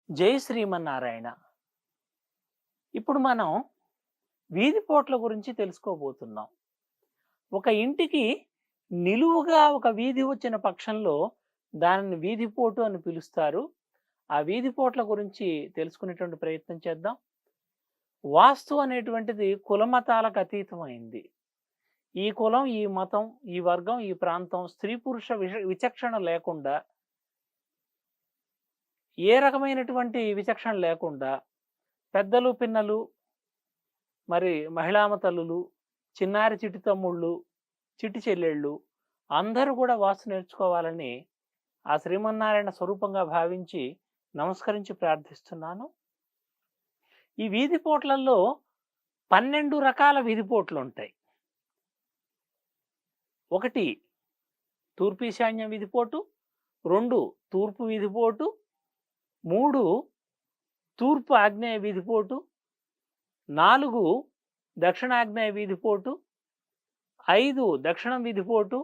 జై శ్రీమన్నారాయణ. ఇప్పుడు మనం వీధి పోట్ల గురించి తెలుసుకోబోతున్నాం. ఒక ఇంటికి నిలువుగా ఒక వీధి వచ్చిన పక్షంలో దానిని వీధి పోటు అని పిలుస్తారు. ఆ వీధి పోట్ల గురించి తెలుసుకునేటువంటి ప్రయత్నం చేద్దాం. వాస్తు అనేటువంటిది కులమతాలకు అతీతమైంది. ఈ కులం, ఈ మతం, ఈ వర్గం, ఈ ప్రాంతం, స్త్రీ పురుష విచక్షణ లేకుండా, ఏ రకమైనటువంటి విచక్షణ లేకుండా పెద్దలు, పిన్నలు, మరి మహిళామ తల్లులు, చిన్నారి చిట్టి తమ్ముళ్ళు, చిట్టి చెల్లెళ్ళు అందరూ కూడా వాస్తు నేర్చుకోవాలని ఆ శ్రీమన్నారాయణ స్వరూపంగా భావించి నమస్కరించి ప్రార్థిస్తున్నాను. ఈ వీధి పోట్లల్లో 12 రకాల వీధి పోట్లు ఉంటాయి. ఒకటి తూర్పు ఈశాన్యం వీధిపోటు, 2 తూర్పు వీధిపోటు, 3 తూర్పు ఆగ్నేయ వీధిపోటు, 4 దక్షిణాగ్నేయ వీధిపోటు, 5 దక్షిణం వీధిపోటు,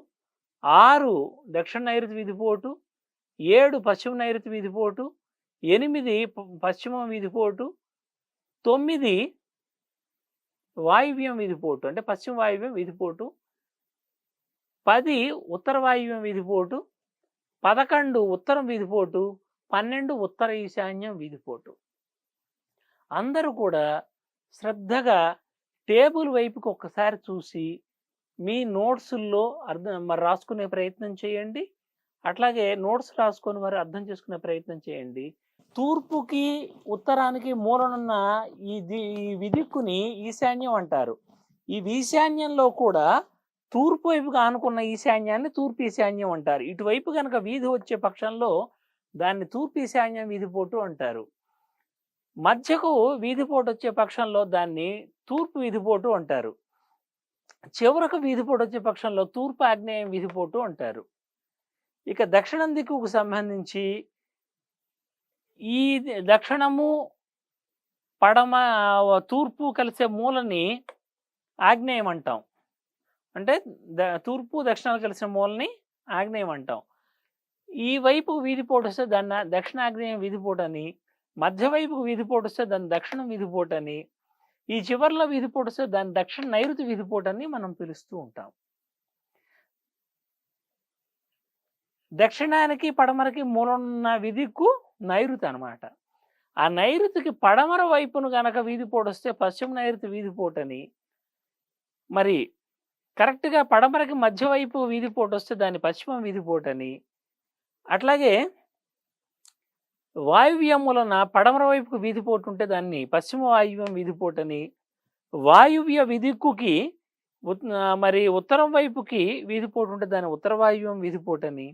6 దక్షిణ నైరుతి వీధిపోటు, 7 పశ్చిమ నైరుతి వీధిపోటు, 8 పశ్చిమ వీధిపోటు, 9 వాయువ్యం వీధిపోటు అంటే పశ్చిమ వాయువ్యం వీధిపోటు, 10 ఉత్తర వాయువ్యం వీధిపోటు, 11 ఉత్తరం వీధిపోటు, 12 ఉత్తర ఈశాన్యం వీధిపోటు. అందరూ కూడా శ్రద్ధగా టేబుల్ వైపుకి ఒక్కసారి చూసి మీ నోట్సుల్లో రాసుకునే ప్రయత్నం చేయండి. అట్లాగే నోట్స్ రాసుకొని మరి అర్థం చేసుకునే ప్రయత్నం చేయండి. తూర్పుకి ఉత్తరానికి మూలనున్న ఈ విదిక్కుని ఈశాన్యం అంటారు. ఈ ఈశాన్యంలో కూడా తూర్పు వైపుగా ఆనుకున్న ఈశాన్యాన్ని తూర్పు ఈశాన్యం అంటారు. ఇటువైపు కనుక వీధి వచ్చే పక్షంలో దాన్ని తూర్పు ఈశాన్యం వీధిపోటు అంటారు. మధ్యకు వీధిపోటు వచ్చే పక్షంలో దాన్ని తూర్పు వీధిపోటు అంటారు. చివరకు వీధిపోటు వచ్చే పక్షంలో తూర్పు ఆగ్నేయం వీధిపోటు అంటారు. ఇక దక్షిణం దిక్కుకు సంబంధించి ఈ దక్షిణము పడమ తూర్పు కలిసే మూలని ఆగ్నేయం అంటాం. అంటే తూర్పు దక్షిణాలు కలిసిన మూలని ఆగ్నేయం అంటాం. ఈ వైపు వీధిపోటు వస్తే దాన్ని దక్షిణాగ్నేయం వీధిపోటు అని, మధ్య వైపుకు వీధిపోటు వస్తే దాన్ని దక్షిణం వీధిపోటు అని, ఈ చివరిలో వీధిపోటు వస్తే దాన్ని దక్షిణ నైరుతి వీధిపోటు అని మనం పిలుస్తూ ఉంటాం. దక్షిణానికి పడమరకి మూలన్న విధికు నైరుతి అనమాట. ఆ నైరుతికి పడమర వైపును గనక వీధిపోటు వస్తే పశ్చిమ నైరుతి వీధిపోటు అని, మరి కరెక్ట్గా పడమరకి మధ్య వైపు వీధిపోటు వస్తే దాన్ని పశ్చిమ వీధిపోటు అని, అట్లాగే వాయువ్యములన పడమర వైపుకు వీధిపోటు ఉంటే దాన్ని పశ్చిమ వాయువ్యం వీధిపోటు అని, వాయువ్య విదిక్కుకి మరి ఉత్తరం వైపుకి వీధిపోటు ఉంటే దాన్ని ఉత్తర వాయువ్యం వీధిపోటు అని,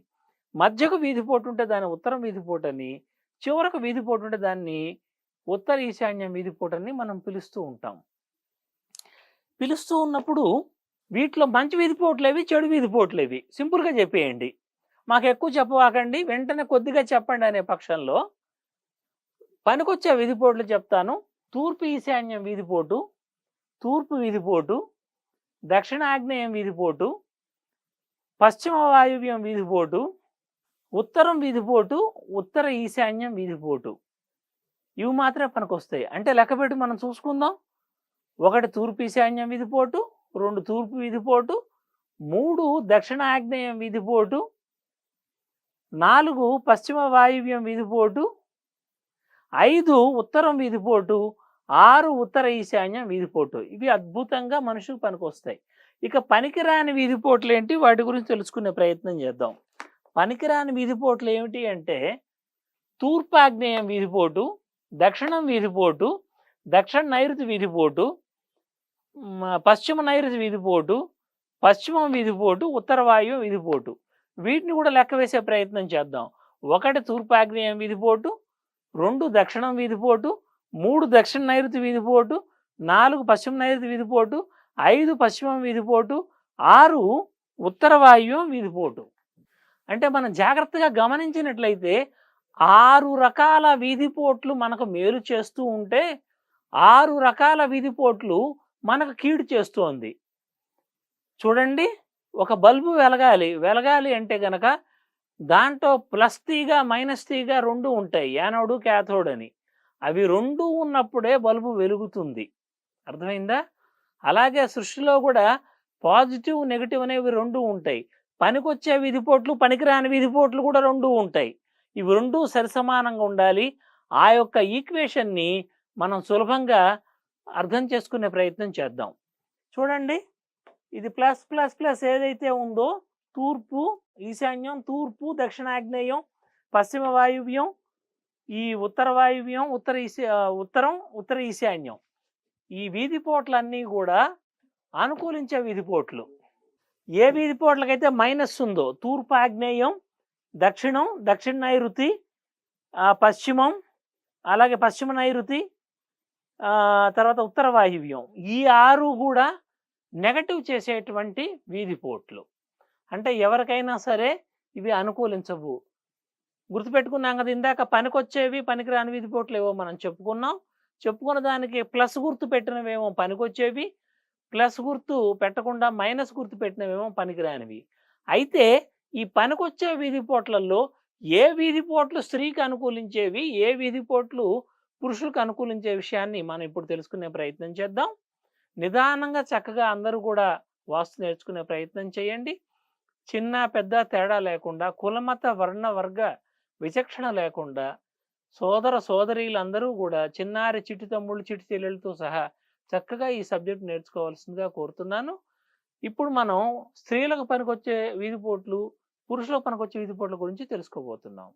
మధ్యకు వీధిపోటు ఉంటే దాన్ని ఉత్తరం వీధిపోటు అని, చివరకు వీధిపోటు ఉంటే దాన్ని ఉత్తర ఈశాన్యం వీధిపోటు అని మనం పిలుస్తూ ఉంటాం. పిలుస్తూ ఉన్నప్పుడు వీటిలో మంచి వీధిపోట్లేవి, చెడు వీధిపోట్లేవి సింపుల్గా చెప్పేయండి. మాకు ఎక్కువ చెప్పవాకండి, వెంటనే కొద్దిగా చెప్పండి అనే పక్షంలో పనికొచ్చే వీధిపోట్లు చెప్తాను. తూర్పు ఈశాన్యం వీధిపోటు, తూర్పు వీధిపోటు, దక్షిణాగ్నేయం వీధిపోటు, పశ్చిమ వాయువ్యం వీధిపోటు, ఉత్తరం వీధిపోటు, ఉత్తర ఈశాన్యం వీధిపోటు. ఇవి మాత్రమే పనికొస్తాయి. అంటే లెక్కపెట్టి మనం చూసుకుందాం. 1 తూర్పు ఈశాన్యం వీధిపోటు, 2 తూర్పు వీధిపోటు, 3 దక్షిణాగ్నేయం వీధిపోటు, 4 పశ్చిమ వాయువ్యం వీధిపోటు, 5 ఉత్తరం వీధిపోటు, 6 ఉత్తర ఈశాన్యం వీధిపోటు. ఇవి అద్భుతంగా మనుషులకు పనికొస్తాయి. ఇక పనికిరాని వీధిపోట్లు ఏంటి, వాటి గురించి తెలుసుకునే ప్రయత్నం చేద్దాం. పనికిరాని వీధిపోట్లు ఏమిటి అంటే తూర్పు ఆగ్నేయం వీధిపోటు, దక్షిణం వీధిపోటు, దక్షిణ నైరుతి వీధిపోటు, పశ్చిమ నైరుతి వీధిపోటు, పశ్చిమం వీధిపోటు, ఉత్తర వాయువ్యం వీధిపోటు. వీటిని కూడా లెక్క వేసే ప్రయత్నం చేద్దాం. 1 తూర్పు ఆగ్నేయం వీధిపోటు, 2 దక్షిణం వీధిపోటు, 3 దక్షిణ నైరుతి వీధిపోటు, 4 పశ్చిమ నైరుతి వీధిపోటు, 5 పశ్చిమం వీధిపోటు, 6 ఉత్తర వాయువ్యం వీధిపోటు. అంటే మనం జాగ్రత్తగా గమనించినట్లయితే 6 రకాల వీధిపోట్లు మనకు మేలు చేస్తూ ఉంటే 6 రకాల వీధిపోట్లు మనకు కీడు చేస్తోంది. చూడండి, ఒక బల్బు వెలగాలి అంటే గనక దాంట్లో ప్లస్ తీగ మైనస్ తీగ రెండు ఉంటాయి, యానోడు క్యాథోడ్ అని. అవి రెండు ఉన్నప్పుడే బల్బు వెలుగుతుంది. అర్థమైందా? అలాగే సృష్టిలో కూడా పాజిటివ్ నెగటివ్ అనేవి రెండు ఉంటాయి. పనికొచ్చే విధిపోట్లు పనికిరాని విధిపోట్లు కూడా రెండు ఉంటాయి. ఇవి రెండు సరిసమానంగా ఉండాలి. ఆ యొక్క ఈక్వేషన్ని మనం సులభంగా అర్థం చేసుకునే ప్రయత్నం చేద్దాం. చూడండి, ఇది ప్లస్ ప్లస్ ప్లస్ ఏదైతే ఉందో తూర్పు ఈశాన్యం, తూర్పు దక్షిణాగ్నేయం, పశ్చిమ వాయువ్యం, ఈ ఉత్తర వాయువ్యం, ఉత్తరం ఉత్తర ఈశాన్యం, ఈ వీధిపోట్లన్నీ కూడా అనుకూలించే వీధిపోట్లు. ఏ వీధిపోట్లకైతే మైనస్ ఉందో తూర్పు ఆగ్నేయం, దక్షిణం దక్షిణ నైరుతి, పశ్చిమం అలాగే పశ్చిమ నైరుతి, తర్వాత ఉత్తర వాయువ్యం, ఈ 6 కూడా నెగటివ్ చేసేటువంటి వీధిపోట్లు. అంటే ఎవరికైనా సరే ఇవి అనుకూలించవు. గుర్తుపెట్టుకున్నాం కదా, ఇందాక పనికొచ్చేవి పనికిరాని వీధిపోట్లు ఏవో మనం చెప్పుకున్నాం. చెప్పుకున్న దానికి ప్లస్ గుర్తు పెట్టినవేమో పనికొచ్చేవి, ప్లస్ గుర్తు పెట్టకుండా మైనస్ గుర్తు పెట్టినవేమో పనికిరానివి. అయితే ఈ పనికొచ్చే వీధిపోట్లలో ఏ వీధిపోట్లు స్త్రీకి అనుకూలించేవి, ఏ వీధిపోట్లు పురుషులకు అనుకూలించే విషయాన్ని మనం ఇప్పుడు తెలుసుకునే ప్రయత్నం చేద్దాం. నిదానంగా చక్కగా అందరూ కూడా వాస్తు నేర్చుకునే ప్రయత్నం చేయండి. చిన్న పెద్ద తేడా లేకుండా, కులమత వర్ణ వర్గ విచక్షణ లేకుండా సోదర సోదరీలందరూ కూడా చిన్నారి చిట్టి తమ్ముళ్ళు చిట్టి చెల్లెలతో సహా చక్కగా ఈ సబ్జెక్ట్ నేర్చుకోవాల్సిందిగా కోరుతున్నాను. ఇప్పుడు మనం స్త్రీలకు పనికొచ్చే వీధిపోట్లు, పురుషులకు పనికొచ్చే వీధిపోట్ల గురించి తెలుసుకోబోతున్నాం.